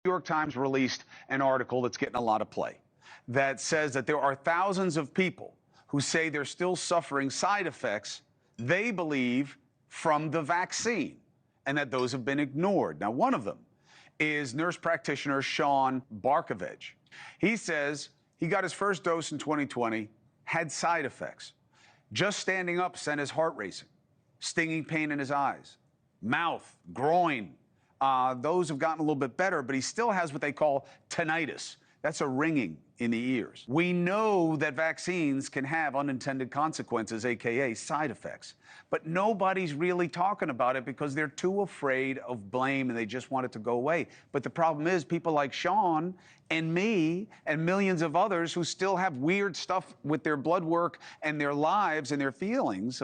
New York Times released an article that's getting a lot of play that says that there are thousands of people who say they're still suffering side effects they believe from the vaccine and that those have been ignored. Now, one of them is nurse practitioner Sean Barkovich. He says he got his first dose in 2020, had side effects. Just standing up sent his heart racing, stinging pain in his eyes, mouth, groin. Those have gotten a little bit better, but he still has what they call tinnitus. That's a ringing in the ears. We know that vaccines can have unintended consequences, AKA side effects, but nobody's really talking about it because they're too afraid of blame and they just want it to go away. But the problem is people like Sean and me and millions of others who still have weird stuff with their blood work and their lives and their feelings,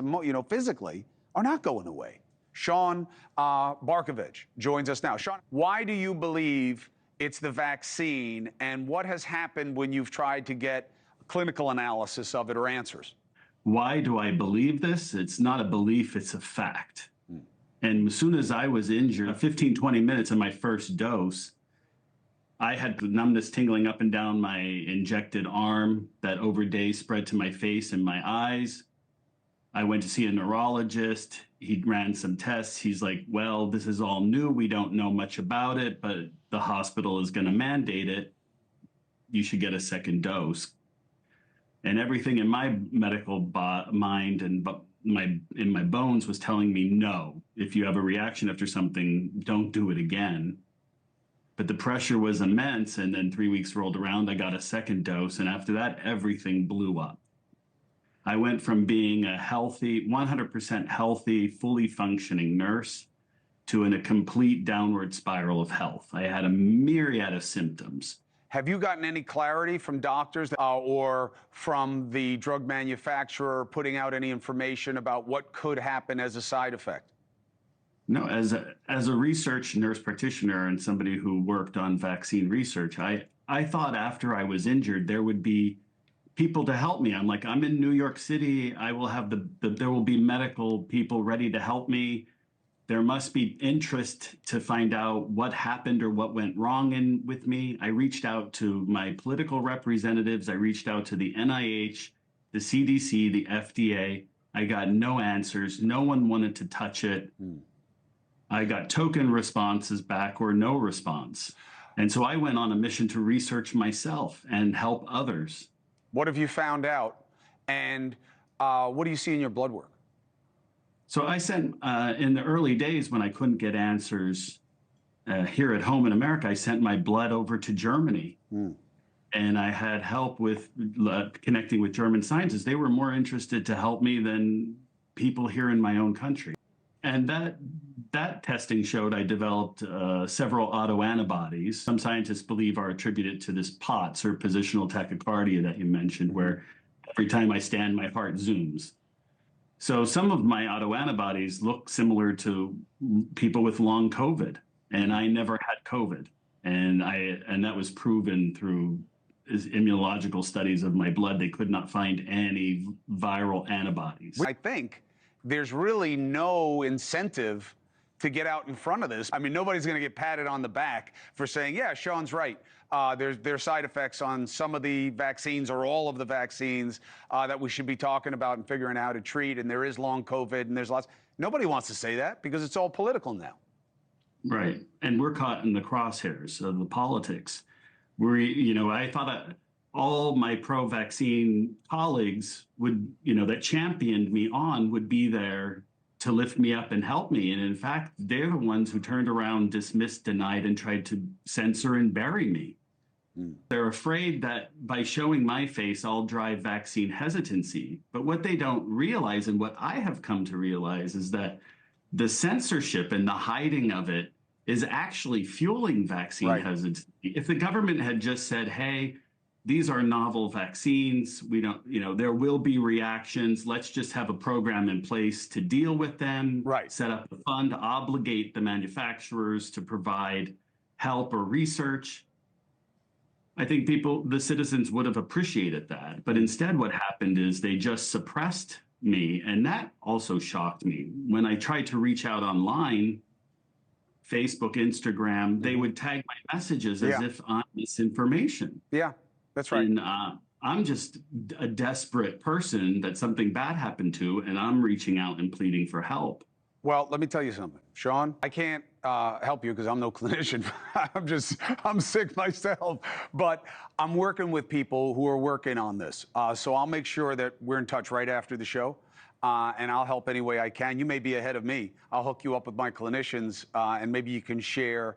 physically, are not going away. Sean Barkovich joins us now. Sean, why do you believe it's the vaccine, and what has happened when you've tried to get clinical analysis of it or answers? Why do I believe this? It's not a belief, it's a fact. And as soon as I was injured, 15, 20 minutes of my first dose, I had numbness tingling up and down my injected arm that over days spread to my face and my eyes. I went to see a neurologist. He ran some tests. He's like, well, this is all new. We don't know much about it, but the hospital is going to mandate it. You should get a second dose. And everything in my medical mind and in my bones was telling me, no, if you have a reaction after something, don't do it again. But the pressure was immense. And then 3 weeks rolled around, I got a second dose. And after that, everything blew up. I went from being a healthy, 100% healthy, fully functioning nurse to in a complete downward spiral of health. I had a myriad of symptoms. Have you gotten any clarity from doctors or from the drug manufacturer putting out any information about what could happen as a side effect? No, as a research nurse practitioner and somebody who worked on vaccine research, I thought after I was injured, there would be people to help me. I'm like, I'm in New York City. I will have there will be medical people ready to help me. There must be interest to find out what happened or what went wrong with me. I reached out to my political representatives. I reached out to the NIH, the CDC, the FDA. I got no answers. No one wanted to touch it. I got token responses back or no response. And so I went on a mission to research myself and help others. What have you found out, and what do you see in your blood work? So I sent, in the early days when I couldn't get answers here at home in America, I sent my blood over to Germany. And I had help with connecting with German scientists. They were more interested to help me than people here in my own country. And that testing showed I developed several autoantibodies. Some scientists believe are attributed to this POTS, or positional tachycardia that you mentioned, where every time I stand, my heart zooms. So some of my autoantibodies look similar to people with long COVID, and I never had COVID. And that was proven through immunological studies of my blood. They could not find any viral antibodies. I think there's really no incentive to get out in front of this. I mean, nobody's going to get patted on the back for saying, yeah, Sean's right. There's side effects on some of the vaccines or all of the vaccines that we should be talking about and figuring out how to treat. And there is long COVID and there's lots. Nobody wants to say that because it's all political now. Right. And we're caught in the crosshairs of the politics. I thought all my pro-vaccine colleagues would, that championed me on would be there to lift me up and help me. And in fact, they're the ones who turned around, dismissed, denied, and tried to censor and bury me. They're afraid that by showing my face, I'll drive vaccine hesitancy. But what they don't realize, and what I have come to realize, is that the censorship and the hiding of it is actually fueling vaccine hesitancy. If the government had just said, hey, these are novel vaccines. We don't, there will be reactions. Let's just have a program in place to deal with them. Set up a fund, obligate the manufacturers to provide help or research. I think the citizens would have appreciated that. But instead, what happened is they just suppressed me. And that also shocked me. When I tried to reach out online, Facebook, Instagram, they would tag my messages as if I'm misinformation. Yeah, that's right. And I'm just a desperate person that something bad happened to, and I'm reaching out and pleading for help. Well, let me tell you something, Sean. I can't help you because I'm no clinician. I'm sick myself. But I'm working with people who are working on this. So I'll make sure that we're in touch right after the show. And I'll help any way I can. You may be ahead of me. I'll hook you up with my clinicians, and maybe you can share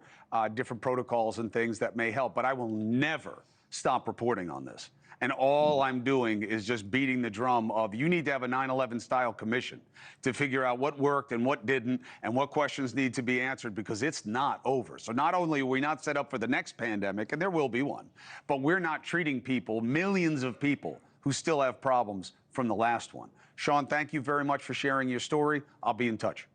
different protocols and things that may help. But I will never stop reporting on this. And all I'm doing is just beating the drum of you need to have a 9/11 style commission to figure out what worked and what didn't and what questions need to be answered, because it's not over. So not only are we not set up for the next pandemic, and there will be one, but we're not treating people, millions of people who still have problems from the last one. Sean, thank you very much for sharing your story. I'll be in touch.